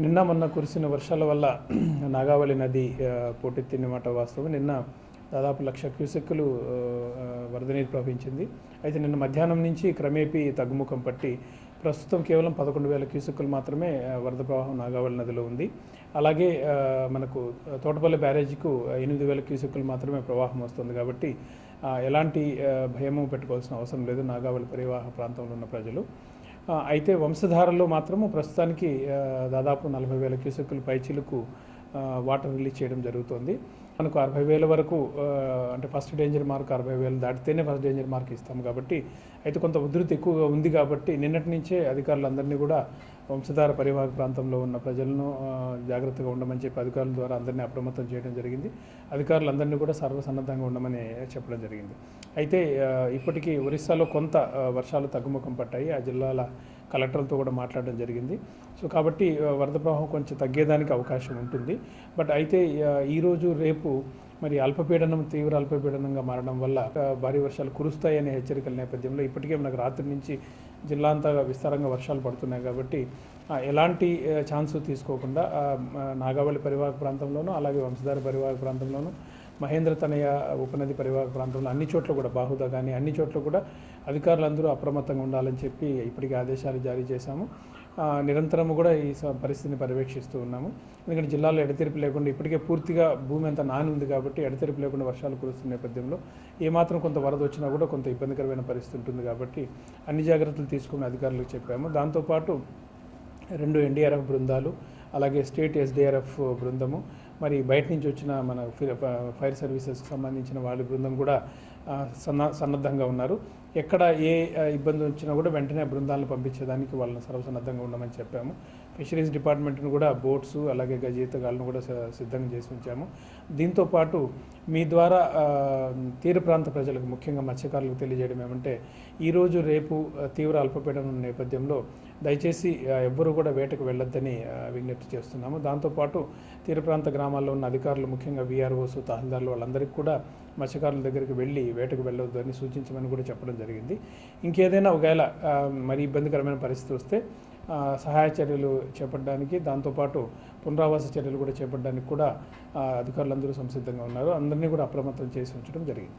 నిన్న మొన్న కురిసిన వర్షాల వల్ల నాగావళి నది పోటెత్తినమాట వాస్తవం. నిన్న దాదాపు 1,00,000 క్యూసెక్కులు వరద నీరు ప్రవహించింది. అయితే నిన్న మధ్యాహ్నం నుంచి క్రమేపీ తగ్గుముఖం పట్టి ప్రస్తుతం కేవలం 11,000 క్యూసెక్కులు మాత్రమే వరద ప్రవాహం నాగావళి నదిలో ఉంది. అలాగే మనకు తోటపల్లి బ్యారేజీకు 8,000 క్యూసెక్కులు మాత్రమే ప్రవాహం వస్తుంది. కాబట్టి ఎలాంటి భయము పెట్టుకోవాల్సిన అవసరం లేదు నాగావళి పరివాహ ప్రాంతంలో ఉన్న ప్రజలు. అయితే వంశధారలో మాత్రము ప్రస్తుతానికి దాదాపు 40,000 క్యూసెక్కులు పైచిలుకు వాటర్ రిలీజ్ చేయడం జరుగుతుంది. మనకు 60,000 వరకు అంటే ఫస్ట్ డేంజర్ మార్క్ 60,000 దాటితేనే ఫస్ట్ డేంజర్ మార్క్ ఇస్తాం. కాబట్టి అయితే కొంత ఉధృతి ఎక్కువగా ఉంది. కాబట్టి నిన్నటి నుంచే అధికారులందరినీ కూడా వంశధార పరివాహక ప్రాంతంలో ఉన్న ప్రజలను జాగ్రత్తగా ఉండమని చెప్పి అధికారుల ద్వారా అందరినీ అప్రమత్తం చేయడం జరిగింది. అధికారులందరినీ కూడా సర్వసన్నద్ధంగా ఉండమని చెప్పడం జరిగింది. అయితే ఇప్పటికీ ఒరిస్సాలో కొంత వర్షాలు తగ్గుముఖం పట్టాయి. ఆ జిల్లాల కలెక్టర్లతో కూడా మాట్లాడడం జరిగింది. సో కాబట్టి వరద ప్రవాహం కొంచెం తగ్గేదానికి అవకాశం ఉంటుంది. బట్ అయితే ఈరోజు రేపు మరి అల్పపీడనం తీవ్ర అల్పపీడనంగా మారడం వల్ల భారీ వర్షాలు కురుస్తాయనే హెచ్చరికల నేపథ్యంలో ఇప్పటికే మనకు రాత్రి నుంచి జిల్లా అంతా విస్తారంగా వర్షాలు పడుతున్నాయి. కాబట్టి ఎలాంటి ఛాన్స్ తీసుకోకుండా నాగావళి పరివాహక ప్రాంతంలోనూ అలాగే వంశధార పరివాహక ప్రాంతంలోనూ మహేంద్ర తనయ ఉపనది పరివాహక ప్రాంతంలో అన్ని చోట్ల కూడా బాహుదా కానీ అన్ని చోట్ల కూడా అధికారులందరూ అప్రమత్తంగా ఉండాలని చెప్పి ఇప్పటికే ఆదేశాలు జారీ చేశాము. నిరంతరము కూడా ఈ పరిస్థితిని పర్యవేక్షిస్తూ ఉన్నాము. ఎందుకంటే జిల్లాలో ఎడతెరిపి లేకుండా ఇప్పటికే పూర్తిగా భూమి అంతా నాని ఉంది. కాబట్టి ఎడతెరిపి లేకుండా వర్షాలు కురుస్తున్న నేపథ్యంలో ఏమాత్రం కొంత వరద వచ్చినా కూడా కొంత ఇబ్బందికరమైన పరిస్థితి ఉంటుంది. కాబట్టి అన్ని జాగ్రత్తలు తీసుకుని అధికారులకు చెప్పాము. దాంతోపాటు 2 ఎన్డీఆర్ఎఫ్ బృందాలు అలాగే స్టేట్ ఎస్డీఆర్ఎఫ్ బృందము మరి బయట నుంచి వచ్చిన మన ఫైర్ సర్వీసెస్కి సంబంధించిన వాళ్ళ బృందం కూడా సన్నద్ధంగా ఉన్నారు. ఎక్కడ ఏ ఇబ్బంది వచ్చినా కూడా వెంటనే బృందాలను పంపించేదానికి వాళ్ళని సర్వసన్నద్ధంగా ఉండమని చెప్పాము. ఫిషరీస్ డిపార్ట్మెంట్ను కూడా బోట్స్ అలాగే గజయితగాళ్ళను కూడా సిద్ధంగా చేసి ఉంచాము. దీంతోపాటు మీ ద్వారా తీర ప్రాంత ప్రజలకు ముఖ్యంగా మత్స్యకారులకు తెలియజేయడం ఏమంటే ఈరోజు రేపు తీవ్ర అల్పపీడనం నేపథ్యంలో దయచేసి ఎవ్వరూ కూడా వేటకు వెళ్ళొద్దని విజ్ఞప్తి చేస్తున్నాము. దాంతోపాటు తీర ప్రాంత గ్రామాల్లో ఉన్న అధికారులు ముఖ్యంగా వీఆర్ఓస్ తహసీల్దార్లు వాళ్ళందరికీ కూడా మత్స్యకారుల దగ్గరికి వెళ్ళి వేటకు వెళ్ళొద్దు అని సూచించమని కూడా చెప్పడం జరిగింది. ఇంకేదైనా ఒకవేళ మరి ఇబ్బందికరమైన పరిస్థితి వస్తే సహాయ చర్యలు చేపట్టడానికి దాంతోపాటు పునరావాస చర్యలు కూడా చేపట్టడానికి కూడా అధికారులందరూ సంసిద్ధంగా ఉన్నారు. అందరినీ కూడా అప్రమత్తం చేసి ఉంచడం జరిగింది.